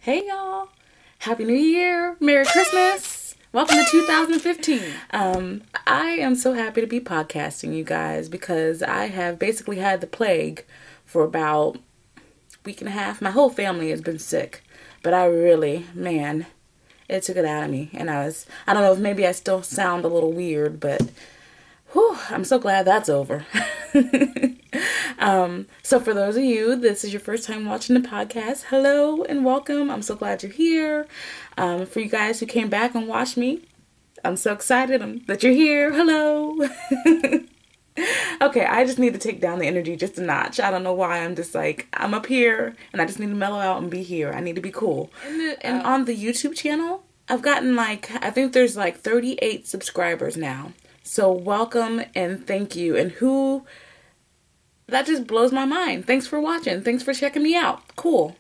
Hey y'all! Happy New Year! Merry Christmas! Welcome to 2015. I am so happy to be podcasting, you guys, because I have basically had the plague for about a week and a half. My whole family has been sick, but I really, man, it took it out of me. And I don't know if maybe I still sound a little weird, but whew, I'm so glad that's over. So for those of you, this is your first time watching the podcast, hello and welcome. I'm so glad you're here. For you guys who came back and watched me, I'm so excited that you're here. Hello. Okay, I just need to take down the energy just a notch. I don't know why. I'm just like, I'm up here and I just need to mellow out and be here. I need to be cool. And on the YouTube channel, I've gotten I think there's 38 subscribers now. So welcome and thank you. And that just blows my mind. Thanks for watching. Thanks for checking me out. Cool.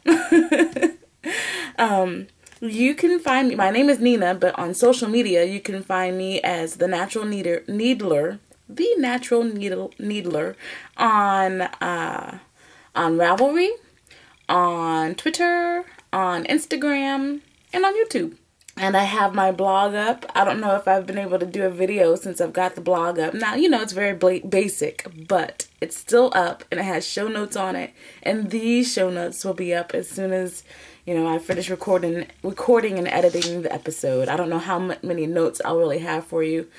You can find me. My name is Nina, but on social media, you can find me as The Natural Needler, The Natural Needler on Ravelry, on Twitter, on Instagram, and on YouTube. And I have my blog up. I don't know if I've been able to do a video since I've got the blog up. Now, it's very basic, but it's still up and it has show notes on it. And these show notes will be up as soon as, I finish recording and editing the episode. I don't know how many notes I'll really have for you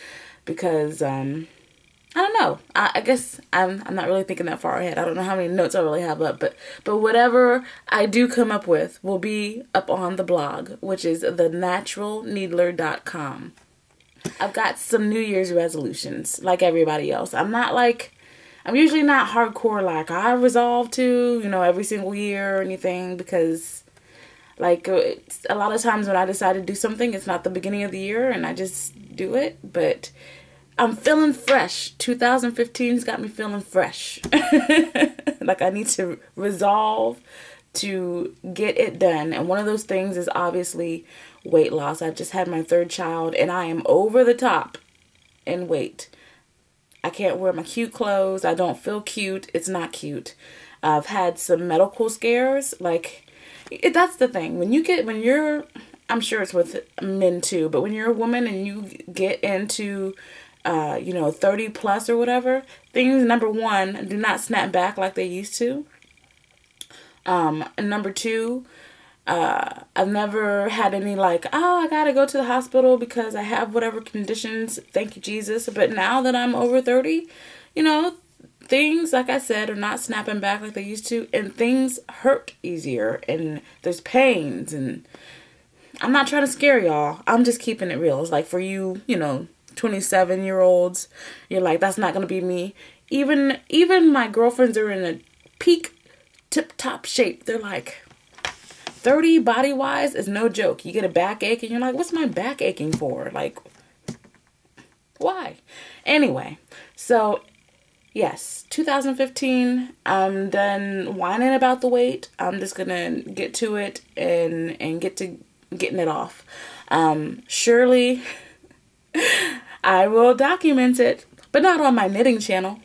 because, I don't know. I guess I'm not really thinking that far ahead. I don't know how many notes I really have up, but whatever I do come up with will be up on the blog, which is thenaturalneedler.com. I've got some New Year's resolutions like everybody else. I'm usually not hardcore like I resolve to, every single year or anything because a lot of times when I decide to do something, it's not the beginning of the year and I just do it, but I'm feeling fresh. 2015's got me feeling fresh. I need to resolve to get it done. And one of those things is obviously weight loss. I've just had my third child and I am over the top in weight. I can't wear my cute clothes. I don't feel cute. It's not cute. I've had some medical scares. That's the thing. When you're, I'm sure it's with men too, but when you're a woman and you get into 30 plus or whatever, things, number one, do not snap back like they used to. And number two, I've never had any I gotta go to the hospital because I have whatever conditions, thank you Jesus. But now that I'm over 30, things, like I said, are not snapping back like they used to, and things hurt easier, and there's pains, and I'm not trying to scare y'all. I'm just keeping it real. It's for you, 27-year-olds, you're like, that's not going to be me. Even my girlfriends are in a peak tip-top shape. They're 30 body-wise is no joke. You get a backache and you're like, what's my back aching for? Why? Anyway, so yes, 2015, I'm done whining about the weight. I'm just going to get to it and get to getting it off. Surely I will document it, but not on my knitting channel.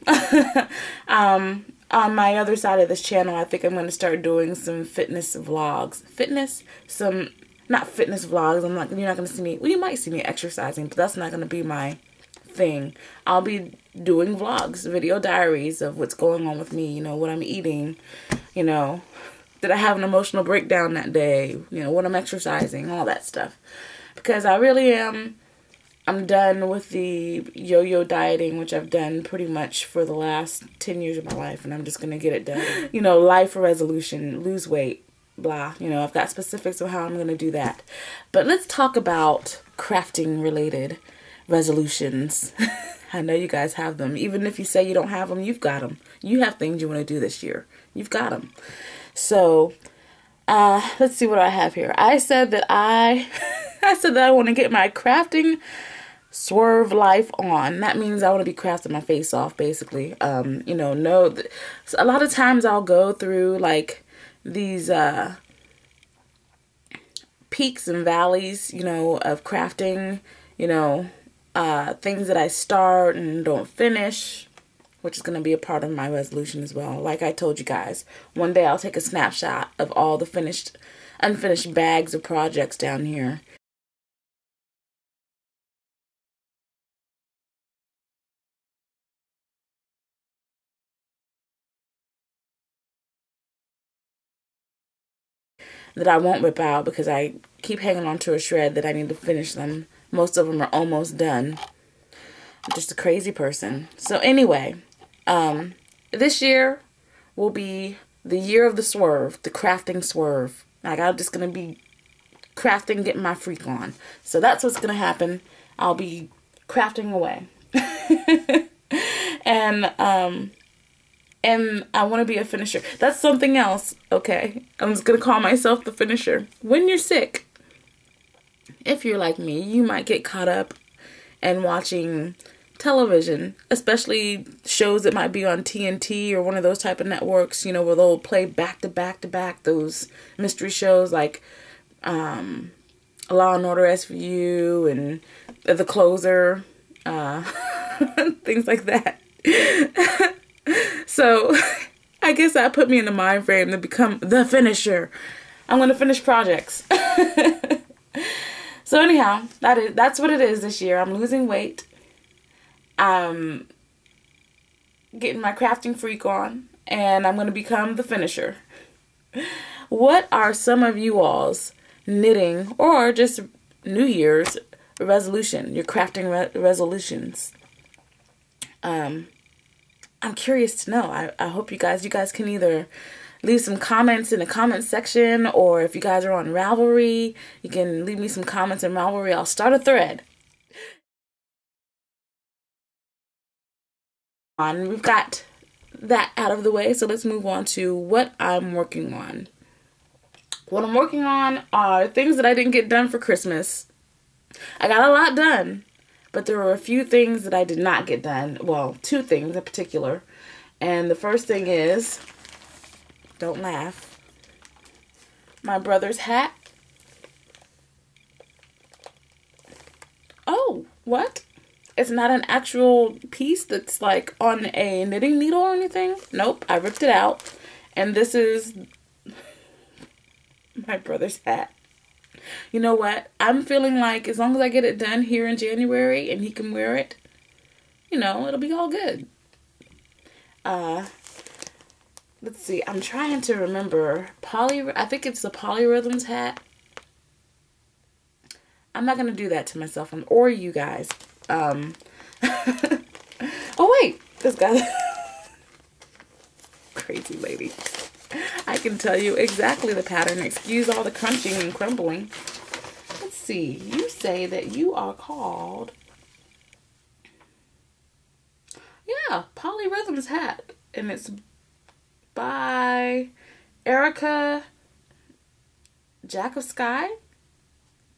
On my other side of this channel, I think I'm going to start doing some fitness vlogs. Not fitness vlogs. You're not going to see me. Well, you might see me exercising, but that's not going to be my thing. I'll be doing vlogs, video diaries of what's going on with me, what I'm eating, did I have an emotional breakdown that day, what I'm exercising, all that stuff. Because I really am. I'm done with the yo-yo dieting, which I've done pretty much for the last 10 years of my life, and I'm just going to get it done. Life resolution, lose weight, blah. I've got specifics of how I'm going to do that. But let's talk about crafting-related resolutions. I know you guys have them. Even if you say you don't have them, you've got them. You have things you want to do this year. You've got them. So, let's see what I have here. I said that I want to get my crafting swerve life on. That means I want to be crafting my face off, basically. A lot of times I'll go through these peaks and valleys, of crafting, things that I start and don't finish, which is going to be a part of my resolution as well. Like I told you guys, one day I'll take a snapshot of all the unfinished bags of projects down here. That I won't rip out because I keep hanging on to a shred that I need to finish them. Most of them are almost done. I'm just a crazy person. So anyway, this year will be the year of the swerve, the crafting swerve. Like, I'm just going to be crafting, getting my freak on. So that's what's going to happen. I'll be crafting away. And I want to be a finisher. That's something else, okay? I'm just going to call myself the finisher. When you're sick, if you're like me, you might get caught up in watching television, especially shows that might be on TNT or one of those type of networks, you know, where they'll play back to back to back those mystery shows like Law and Order SVU and The Closer, things like that. So, I guess that put me in the mind frame to become the finisher. I'm going to finish projects. So anyhow, that's what it is this year. I'm losing weight. I'm getting my crafting freak on. And I'm going to become the finisher. What are some of you all's knitting or just New Year's resolution? Your crafting resolutions? I'm curious to know. I hope you guys can either leave some comments in the comment section, or if you guys are on Ravelry, you can leave me some comments in Ravelry. I'll start a thread. We've got that out of the way, so let's move on to what I'm working on. What I'm working on are things that I didn't get done for Christmas. I got a lot done, but there were a few things that I did not get done. Well, two things in particular. And the first thing is, don't laugh, my brother's hat. Oh, what? It's not an actual piece that's like on a knitting needle or anything? Nope, I ripped it out. And this is my brother's hat. You know what? I'm feeling like as long as I get it done here in January and he can wear it, you know, it'll be all good. Let's see. I'm trying to remember. I think it's the Polyrythyms hat. I'm not going to do that to myself or you guys. Oh, wait. This guy. Crazy lady. I can tell you exactly the pattern. Excuse all the crunching and crumbling. Let's see. You say that you are called... Yeah, Polyrythyms hat. And it's by Erica Jakowski?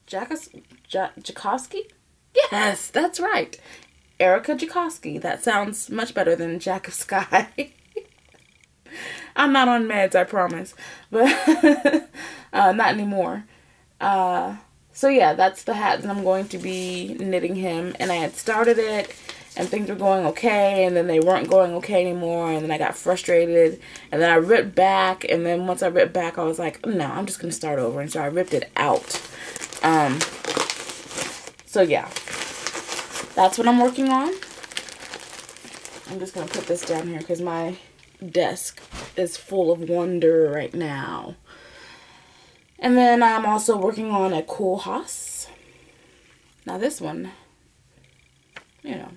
Jakowski? Yes, that's right. Erica Jakowski. That sounds much better than Jack of Sky. I'm not on meds, I promise. But not anymore. So yeah, that's the hat that I'm going to be knitting him. And I had started it and things were going okay, and then they weren't going okay anymore, and then I got frustrated, and then I ripped back, and then once I ripped back, I was like, no, I'm just going to start over, and so I ripped it out. So yeah, that's what I'm working on. I'm just going to put this down here because my desk is full of wonder right now. And then I'm also working on a Koolhaas. Now this one, you know,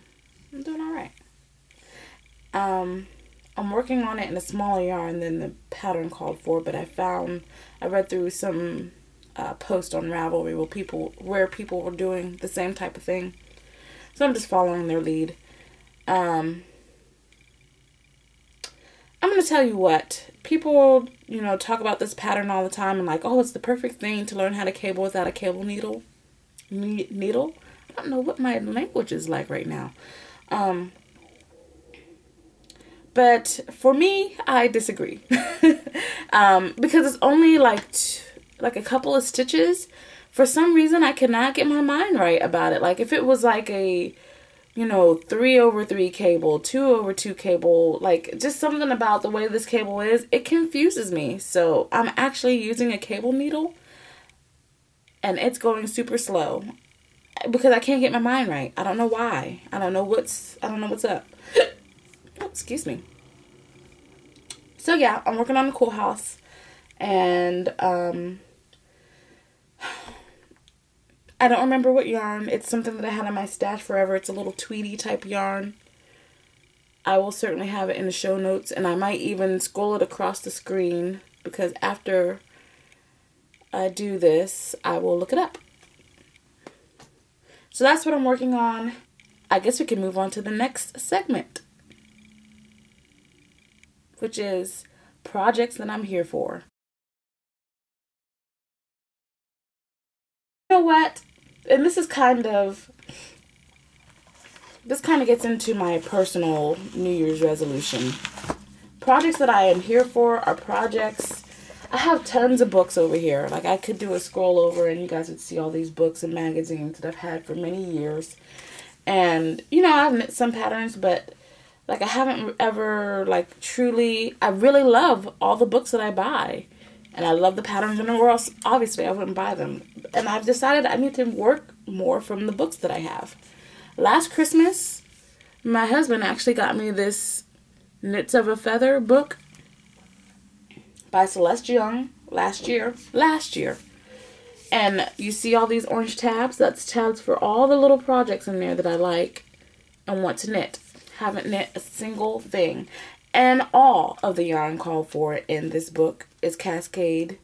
I'm doing all right. I'm working on it in a smaller yarn than the pattern called for, but I read through some posts on Ravelry where people were doing the same type of thing. So I'm just following their lead. I'm going to tell you what, people, you know, talk about this pattern all the time and like, oh, it's the perfect thing to learn how to cable without a cable needle. I don't know what my language is like right now. But for me, I disagree. Because it's only like a couple of stitches. For some reason, I cannot get my mind right about it. Like if it was like a you know, 3/3 cable, 2/2 cable, like just something about the way this cable is, it confuses me. So I'm actually using a cable needle and it's going super slow because I can't get my mind right. I don't know why. I don't know what's up. Oh, excuse me. So yeah, I'm working on the Koolhaas, and I don't remember what yarn. It's something that I had in my stash forever. It's a little tweedy type yarn. I will certainly have it in the show notes, and I might even scroll it across the screen because after I do this, I will look it up. So that's what I'm working on. I guess we can move on to the next segment, which is projects that I'm here for. You know what? And this kind of gets into my personal New Year's resolution. Projects that I am here for are projects. I have tons of books over here. Like, I could do a scroll over and you guys would see all these books and magazines that I've had for many years. And, you know, I've knit some patterns, but like I haven't ever like truly, I really love all the books that I buy. And I love the patterns, and or else obviously I wouldn't buy them. And I've decided I need to work more from the books that I have. Last Christmas, my husband actually got me this Knits of a Feather book by Celeste Young last year. And you see all these orange tabs? That's tabs for all the little projects in there that I like and want to knit. Haven't knit a single thing. And all of the yarn called for in this book is Cascade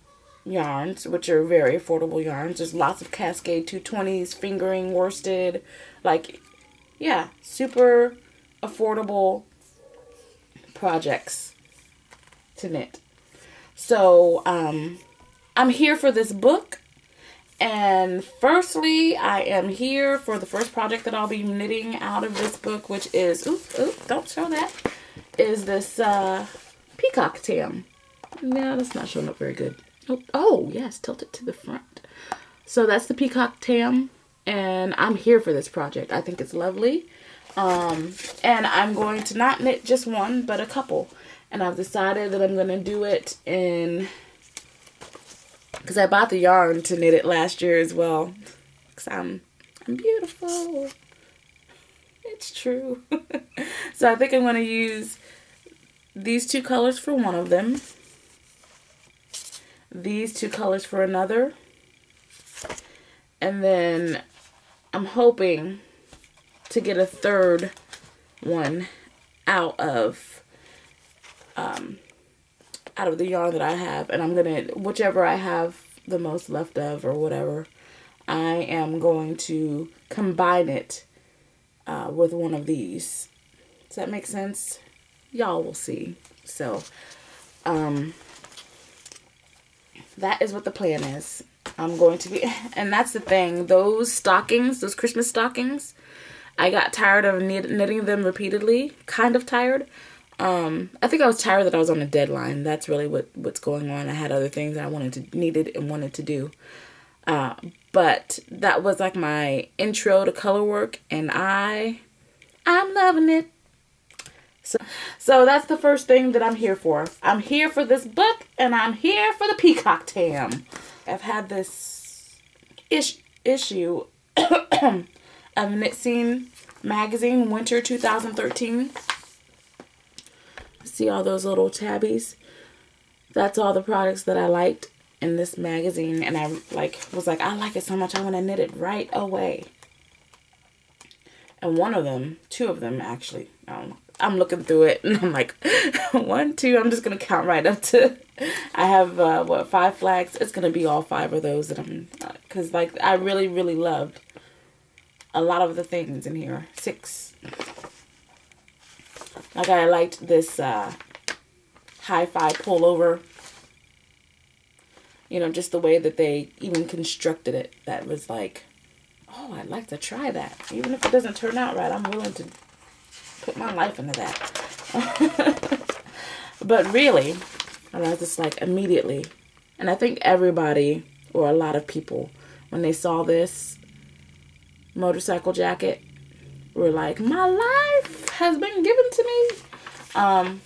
yarns, which are very affordable yarns. There's lots of Cascade 220s, fingering, worsted. Like, yeah, super affordable projects to knit. So, I'm here for this book. And firstly, I am here for the first project that I'll be knitting out of this book, which is, don't show that, is this Peacock Tam. No, that's not showing up very good. Oh, yes, tilt it to the front. So that's the Peacock Tam, and I'm here for this project. I think it's lovely. And I'm going to not knit just one, but a couple. And I've decided that I'm going to do it in, because I bought the yarn to knit it last year as well. Because I'm beautiful. It's true. So I think I'm going to use these two colors for one of them. These two colors for another. And then I'm hoping to get a third one out of the yarn that I have. And I'm going to, whichever I have the most left of or whatever, I am going to combine it with one of these. Does that make sense? Y'all will see. So, that is what the plan is. I'm going to be, and that's the thing, those stockings, those Christmas stockings, I got tired of knitting them repeatedly, kind of tired. I think I was tired that I was on a deadline. That's really what's going on. I had other things that I needed and wanted to do. But that was like my intro to color work, and I'm loving it. So that's the first thing that I'm here for. I'm here for this book, and I'm here for the Peacock Tam. I've had this issue of Knit Scene magazine, winter 2013. See all those little tabbies? That's all the products that I liked in this magazine, and I was like, I like it so much I want to knit it right away. And two of them actually, I'm looking through it and I'm like, 1, 2, I'm just going to count right up to, I have, 5 flags. It's going to be all 5 of those that because like, I really, really loved a lot of the things in here. 6. Like, I liked this, hi-fi pullover. You know, just the way that they even constructed it. That was like, oh, I'd like to try that. Even if it doesn't turn out right, I'm willing to put my life into that. But really, I was just like immediately, and I think everybody, or a lot of people, when they saw this motorcycle jacket, were like, my life has been given to me.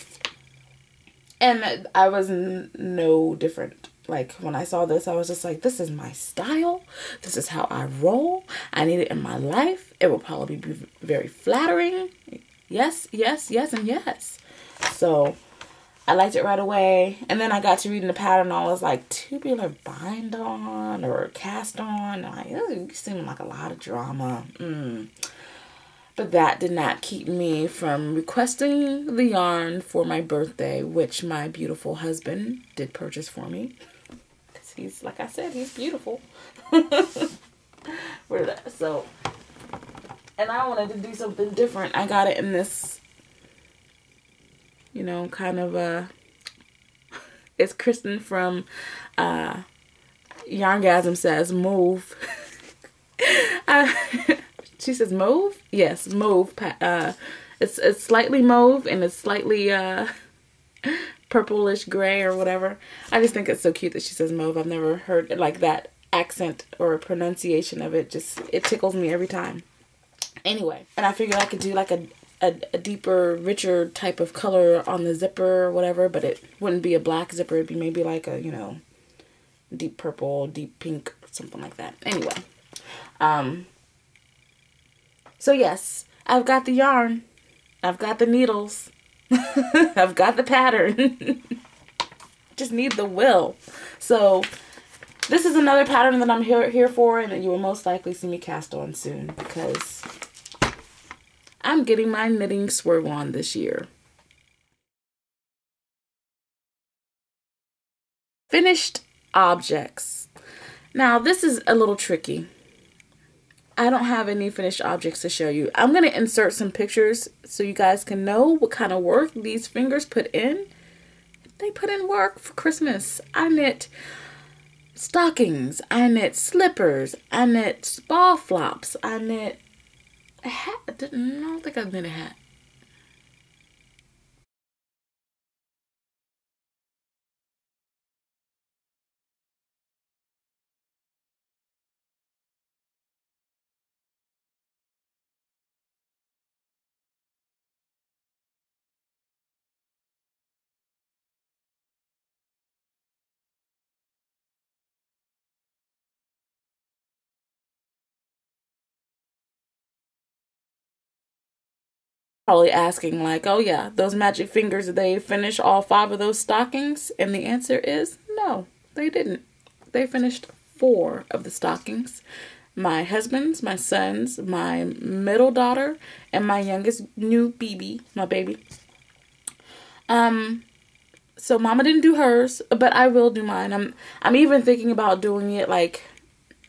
And I was no different. Like, when I saw this, I was just like, this is my style. This is how I roll. I need it in my life. It will probably be very flattering. Yes, yes, yes, and yes. So I liked it right away. And then I got to reading the pattern. I was like, tubular bind on or cast on. Like, it seemed like a lot of drama. But that did not keep me from requesting the yarn for my birthday, which my beautiful husband did purchase for me. Because he's, like I said, he's beautiful. So, and I wanted to do something different. I got it in this, you know, kind of it's Kristen from Yarngasm says mauve. She says mauve? Yes, mauve. It's slightly mauve and it's slightly purplish gray or whatever. I just think it's so cute that she says mauve. I've never heard like that accent or pronunciation of it. Just, it tickles me every time. Anyway, and I figured I could do like a deeper, richer type of color on the zipper or whatever, but it wouldn't be a black zipper. It'd be maybe like a, you know, deep purple, deep pink, something like that. Anyway, so yes, I've got the yarn. I've got the needles. I've got the pattern. Just need the will. So this is another pattern that I'm here for, and that you will most likely see me cast on soon, because I'm getting my knitting swerve on this year. Finished objects. Now this is a little tricky. I don't have any finished objects to show you. I'm going to insert some pictures so you guys can know what kind of work these fingers put in. They put in work for Christmas. I knit stockings. I knit slippers. I knit ball flops. I knit a hat. I don't think I've knit a hat. Probably asking like, oh yeah, those magic fingers, did they finish all 5 of those stockings? And the answer is no, they didn't. They finished 4 of the stockings. My husband's, my son's, my middle daughter, and my youngest new baby, my baby. So mama didn't do hers, but I will do mine. I'm even thinking about doing it like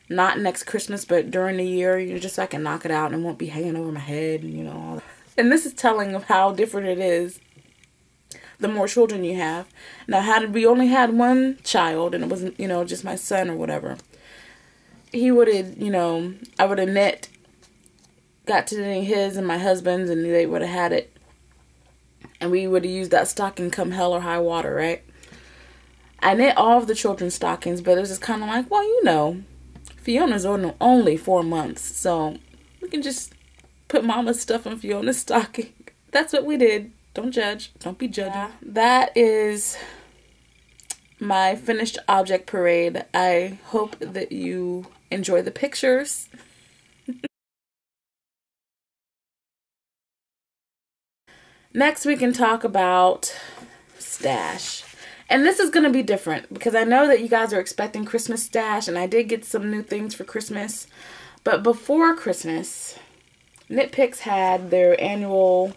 not next Christmas, but during the year, you know, just so I can knock it out and it won't be hanging over my head and, you know, all that. And this is telling of how different it is the more children you have. Now, we only had one child, and it wasn't, you know, just my son or whatever, he would have, you know, I would have got to knitting his and my husband's, and they would have had it. And we would have used that stocking come hell or high water, right? I knit all of the children's stockings, but it was just kind of like, well, you know, Fiona's only 4 months, so we can just put mama's stuff in Fiona's stocking. That's what we did. Don't judge. Don't be judging. Yeah. That is my finished object parade. I hope that you enjoy the pictures. Next, we can talk about stash. And this is going to be different because I know that you guys are expecting Christmas stash, and I did get some new things for Christmas. But before Christmas, Knitpicks had their annual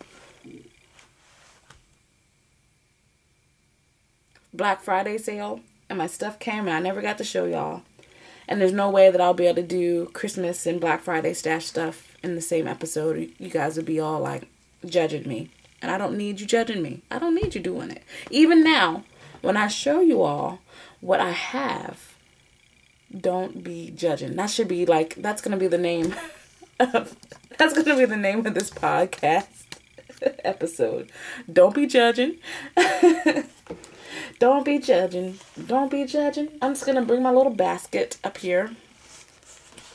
Black Friday sale, and my stuff came and I never got to show y'all. And there's no way that I'll be able to do Christmas and Black Friday stash stuff in the same episode. You guys would be all like judging me. And I don't need you judging me. I don't need you doing it. Even now, when I show you all what I have, don't be judging. That should be like, that's going to be the name of, that's going to be the name of this podcast episode. Don't be judging. Don't be judging. Don't be judging. I'm just going to bring my little basket up here,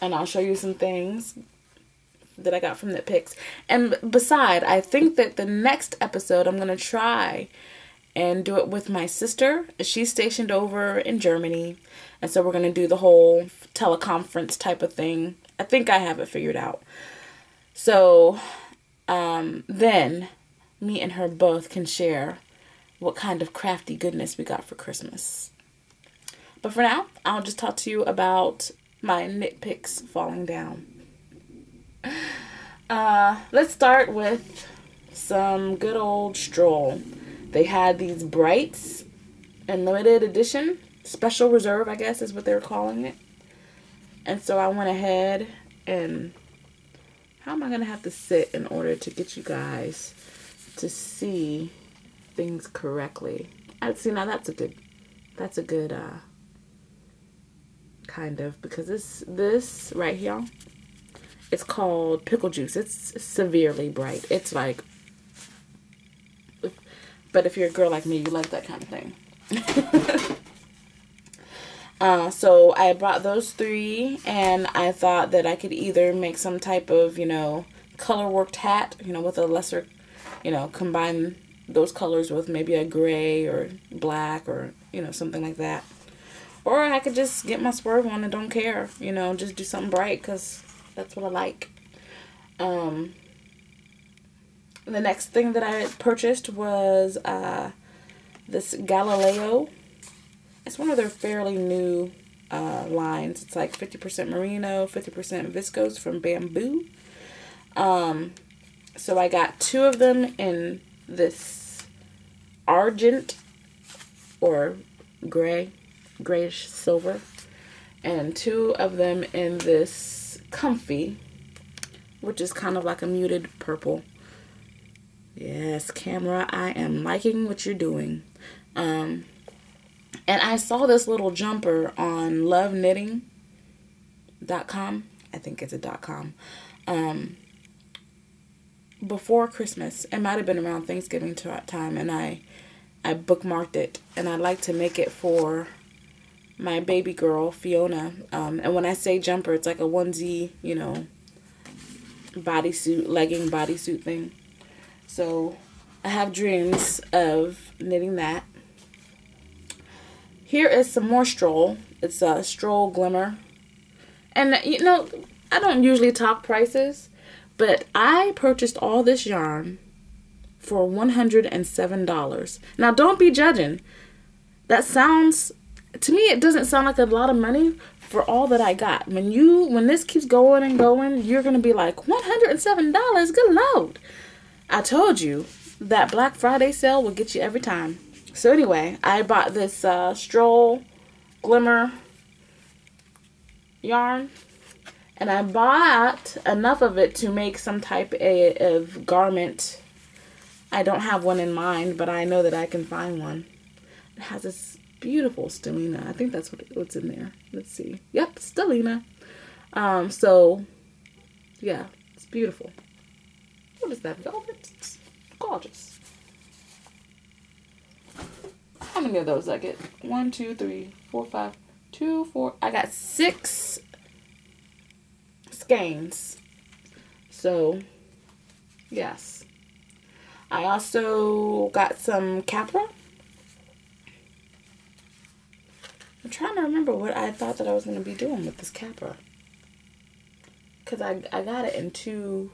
and I'll show you some things that I got from Knitpicks. And beside, I think that the next episode I'm going to try and do it with my sister. She's stationed over in Germany. And so we're going to do the whole teleconference type of thing. I think I have it figured out. So then me and her both can share what kind of crafty goodness we got for Christmas. But for now, I'll just talk to you about my Knitpicks falling down. Let's start with some good old stroll. They had these Brights in limited edition. Special reserve, I guess, is what they're calling it. And so I went ahead and... How am I going to have to sit in order to get you guys to see things correctly? See, now that's a good kind of, because this right here, it's called Pickle Juice. It's severely bright. It's like, but if you're a girl like me, you like that kind of thing. So I bought those 3, and I thought that I could either make some type of, color worked hat, with a lesser, combine those colors with maybe a gray or black or, something like that. Or I could just get my swerve on and don't care, just do something bright because that's what I like. The next thing that I purchased was this Galileo. It's one of their fairly new lines. It's like 50% merino, 50% viscose from bamboo. So I got 2 of them in this argent or grayish silver, and 2 of them in this comfy, which is kind of like a muted purple. Yes, camera, I am liking what you're doing. And I saw this little jumper on loveKnitting.com. I think it's a .com. Before Christmas. It might have been around Thanksgiving time, and I bookmarked it, and I'd like to make it for my baby girl, Fiona. And when I say jumper, it's like a onesie, bodysuit, legging bodysuit thing. So I have dreams of knitting that. Here is some more stroll. It's a stroll glimmer. And, I don't usually talk prices, but I purchased all this yarn for $107. Now, don't be judging. That sounds, to me, it doesn't sound like a lot of money for all that I got. When this keeps going and going, you're going to be like, $107? Good Lord. I told you that Black Friday sale will get you every time. So anyway, I bought this stroll glimmer yarn, and I bought enough of it to make some type of garment. I don't have one in mind, but I know that I can find one. It has this beautiful stellina. I think that's what's in there. Let's see. Yep, stellina. So yeah, it's beautiful. What is that? Velvet? It's gorgeous. How many of those I get? 1, 2, 3, 4, 5, 2, 4. I got 6 skeins. So, yes. I also got some Capra. I'm trying to remember what I thought that I was going to be doing with this Capra. Because I got it in 2.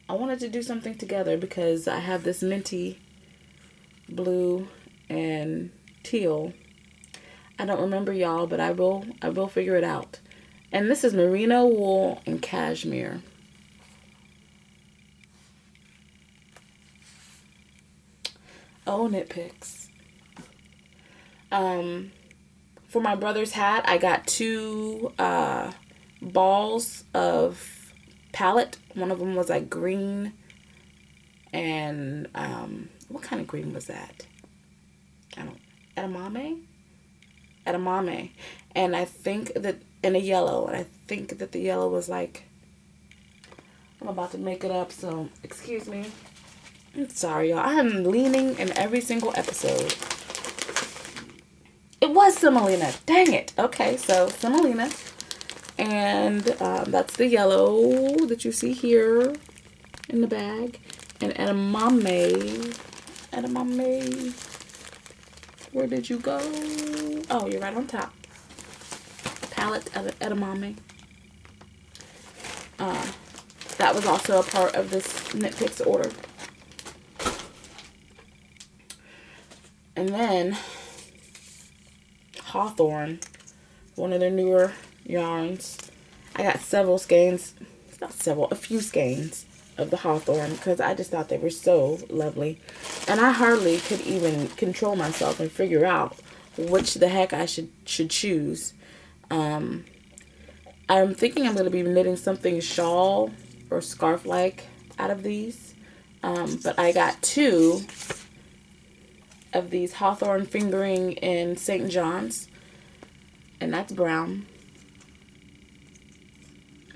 I wanted to do something together because I have this minty blue and teal. I don't remember, y'all, but I will figure it out. And this is merino wool and cashmere. Oh, Knitpicks. For my brother's hat, I got 2 balls of palette. One of them was like green, and what kind of green was that? Edamamme, and I think that in a yellow, and I think that the yellow was like, I'm about to make it up, so excuse me. I'm sorry, y'all. I am leaning in every single episode. It was Semolina. Dang it. Okay, so Semolina. And that's the yellow that you see here in the bag. And edamame. Edamame. Where did you go? Oh, you're right on top. Palette of edamame. That was also a part of this Knitpicks order. And then Hawthorne, one of their newer yarns. I got several skeins, not several, a few skeins of the Hawthorne because I just thought they were so lovely. And I hardly could even control myself and figure out which the heck I should choose. I'm thinking I'm going to be knitting something shawl or scarf-like out of these. But I got two of these Hawthorne Fingering in St. John's. And that's brown.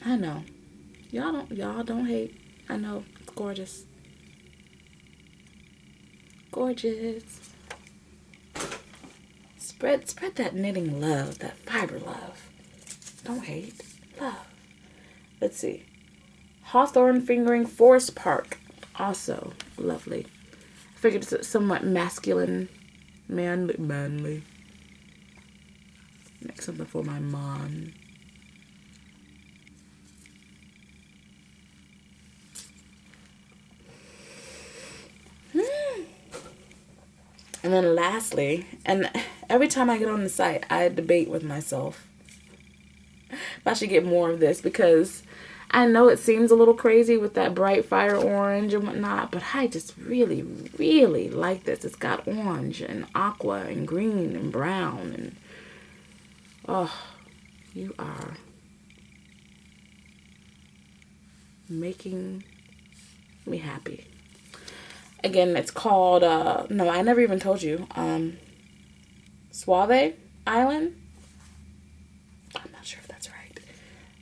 I know. Y'all don't hate. I know. It's gorgeous. Gorgeous. Spread that knitting love, that fiber love. Don't hate. Love. Let's see. Hawthorne Fingering Forest Park. Also lovely. I figured it's somewhat masculine. Manly. Make something for my mom. And then lastly, and every time I get on the site, I debate with myself if I should get more of this, because I know it seems a little crazy with that bright fire orange and whatnot, but I just really, really like this. It's got orange and aqua and green and brown, and oh, you are making me happy. Again, it's called, no, I never even told you, Suave Island. I'm not sure if that's right.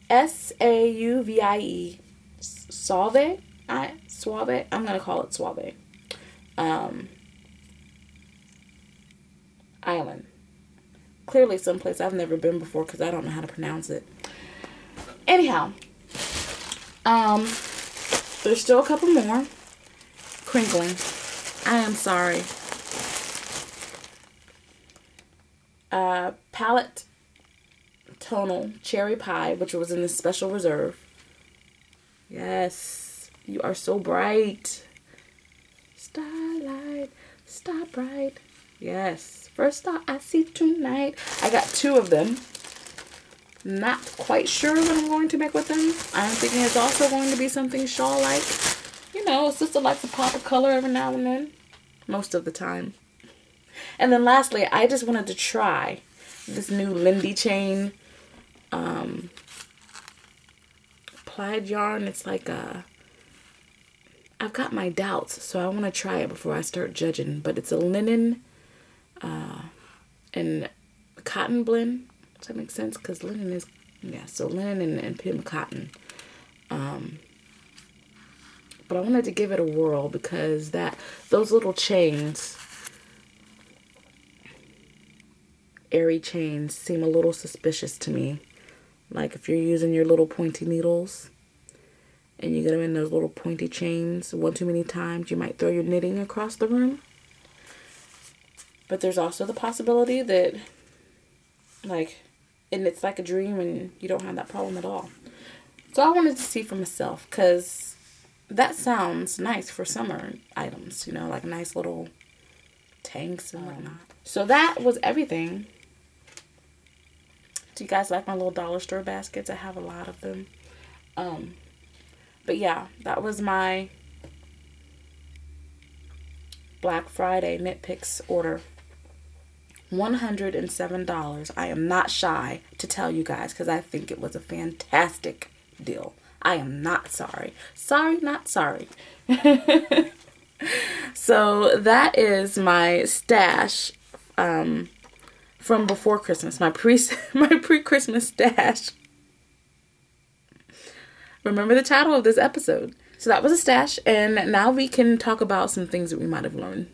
S-A-U-V-I-E. Suave? Suave? I'm going to call it Suave. Island. Clearly someplace I've never been before because I don't know how to pronounce it. Anyhow, there's still a couple more. Crinkling. I am sorry. Palette Tonal Cherry Pie, which was in the special reserve. Yes, you are so bright. Starlight, star bright. Yes, first star I see tonight. I got two of them. Not quite sure what I'm going to make with them. I'm thinking it's also going to be something shawl-like. You know, a sister likes to pop a color every now and then. Most of the time. And then lastly, I just wanted to try this new Lindy chain plaid yarn. It's like I've got my doubts, so I want to try it before I start judging. But it's a linen and cotton blend. Does that make sense? Because linen is, yeah, so linen and pim cotton. But I wanted to give it a whirl because those little chains, airy chains, seem a little suspicious to me. Like if you're using your little pointy needles and you get them in those little pointy chains one too many times, you might throw your knitting across the room. But there's also the possibility that, like, and it's like a dream and you don't have that problem at all. So I wanted to see for myself because that sounds nice for summer items, you know, like nice little tanks and whatnot. So that was everything. Do you guys like my little dollar store baskets? I have a lot of them. But yeah, that was my Black Friday Knitpicks order. $107. I am not shy to tell you guys because I think it was a fantastic deal. I am not sorry. Sorry, not sorry. So that is my stash from before Christmas. My pre-Christmas stash. Remember the title of this episode. So that was a stash, and now we can talk about some things that we might have learned.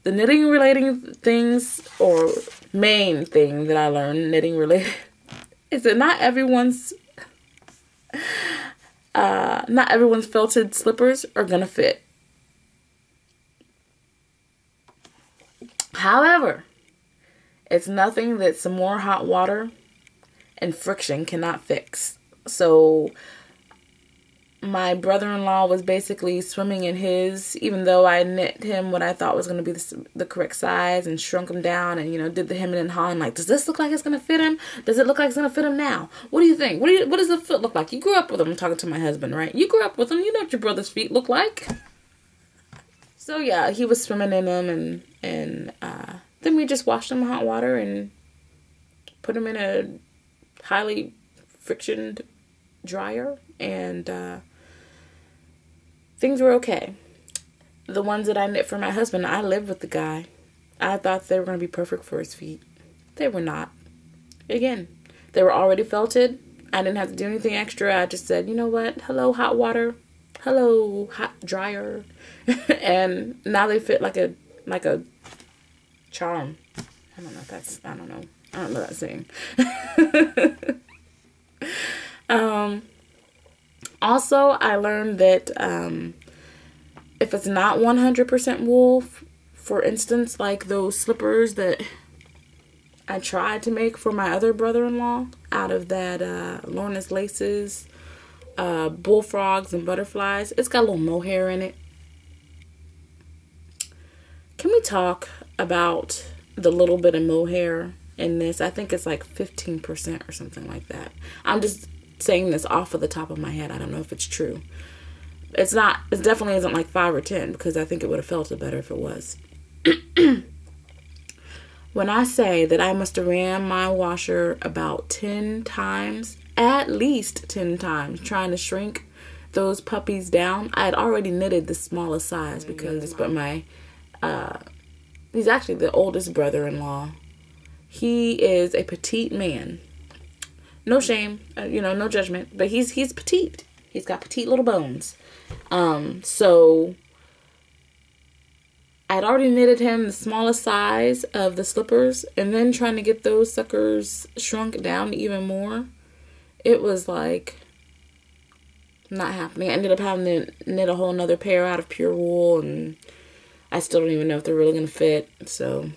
the knitting relating things, or main thing that I learned knitting related, is that not everyone's felted slippers are gonna fit. However, it's nothing that some more hot water and friction cannot fix. So my brother-in-law was basically swimming in his, even though I knit him what I thought was going to be the correct size and shrunk him down and, you know, did the hemming and hawing, like, does this look like it's going to fit him? Does it look like it's going to fit him now? What do you think? What does the foot look like? You grew up with him. I'm talking to my husband, right? You grew up with him. You know what your brother's feet look like. So, yeah, he was swimming in them, and then we just washed him in hot water and put him in a highly frictioned dryer, and things were okay. The ones that I knit for my husband, I lived with the guy. I thought they were going to be perfect for his feet. They were not. Again, they were already felted. I didn't have to do anything extra. I just said, you know what? Hello, hot water. Hello, hot dryer. And now they fit like a charm. I don't know that saying. Also, I learned that if it's not 100% wool, for instance, like those slippers that I tried to make for my other brother-in-law out of that Lorna's laces, bullfrogs and butterflies, it's got a little mohair in it. Can we talk about the little bit of mohair in this? I think it's like 15% or something like that. I'm just saying this off of the top of my head. I don't know if it's true. It definitely isn't like 5 or 10, because I think it would have felt it better if it was. When I say that I must have ran my washer about 10 times, at least 10 times, trying to shrink those puppies down, I had already knitted the smallest size, but my he's actually the oldest brother-in-law. He is a petite man. No shame, no judgment, but he's petite. He's got petite little bones. So I'd already knitted him the smallest size of the slippers, and then trying to get those suckers shrunk down even more, it was like not happening. I ended up having to knit a whole nother pair out of pure wool, and I still don't even know if they're really going to fit, so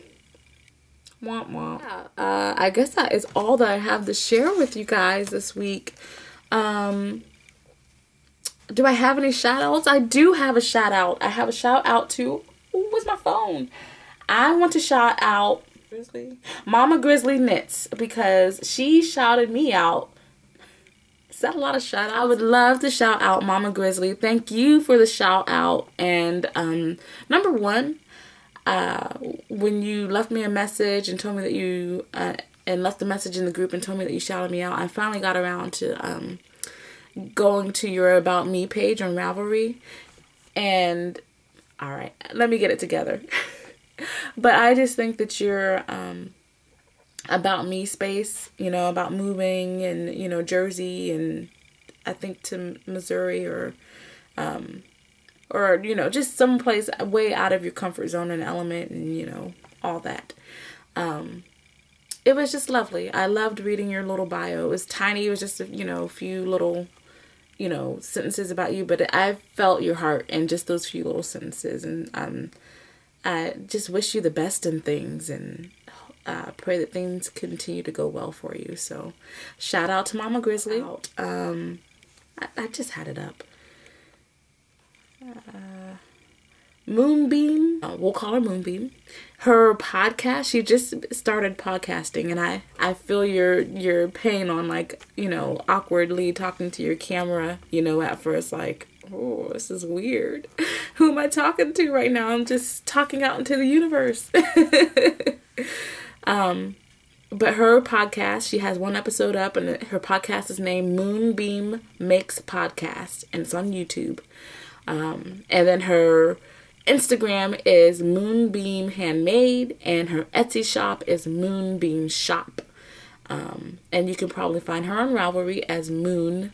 womp womp. Yeah, I guess that is all that I have to share with you guys this week. Do I have any shout outs? I do have a shout out. I have a shout out to, where's my phone? I want to shout out Mama Grizzly Knits, because she shouted me out. Is that a lot of shout outs? I would love to shout out Mama Grizzly. Thank you for the shout out. And number one, when you left me a message and told me that you and left the message in the group and told me that you shouted me out, I finally got around to going to your About Me page on Ravelry. And all right, let me get it together. But I just think that your About Me space, about moving and, Jersey and I think to Missouri or just someplace way out of your comfort zone and element and, all that. It was just lovely. I loved reading your little bio. It was tiny. It was just, a few little, sentences about you, but I felt your heart in just those few little sentences. And I just wish you the best in things, and pray that things continue to go well for you. So shout out to Mama Grizzly. I just had it up. Moonbeam, we'll call her Moonbeam. Her podcast, she just started podcasting, and I feel your pain on awkwardly talking to your camera, at first, like, oh, this is weird. Who am I talking to right now? I'm just talking out into the universe. But her podcast, she has one episode up, and her podcast is named Moonbeam Makes Podcast, and it's on YouTube. And then her Instagram is Moonbeam Handmade, and her Etsy shop is Moonbeam Shop. And you can probably find her on Ravelry as Moon.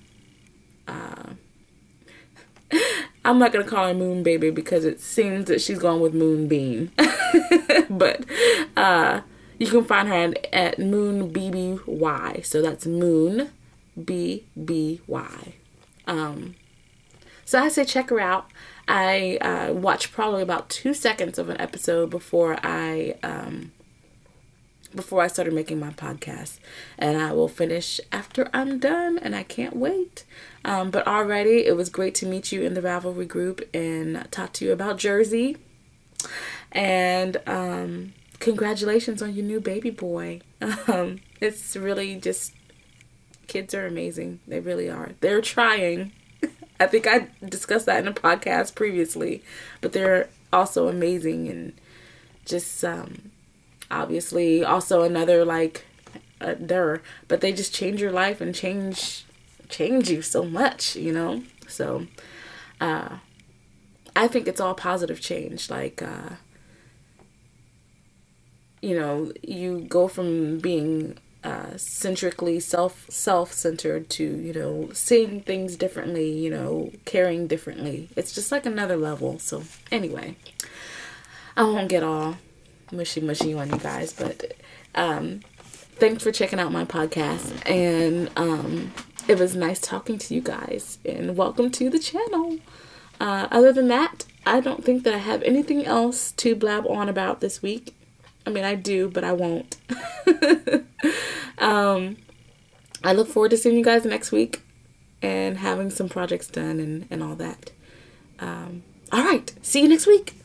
I'm not going to call her Moon Baby because it seems that she's going with Moonbeam. But you can find her at Moon BBY. So that's Moon BBY. So I say check her out. I watched probably about 2 seconds of an episode before I started making my podcast, and I will finish after I'm done, and I can't wait. But already it was great to meet you in the Ravelry group and talk to you about Jersey. And congratulations on your new baby boy. It's really just, kids are amazing. They really are. They're trying. I think I discussed that in a podcast previously, but they're also amazing, and just obviously also another but they just change your life and change you so much, you know. So I think it's all positive change. Like you know, you go from being centrically self-centered to, you know, seeing things differently, you know, caring differently. It's just like another level. So anyway, I won't get all mushy on you guys, but thanks for checking out my podcast, and it was nice talking to you guys, and welcome to the channel. Other than that, I don't think that I have anything else to blab on about this week. I mean, I do, but I won't. I look forward to seeing you guys next week and having some projects done and all that. All right, see you next week.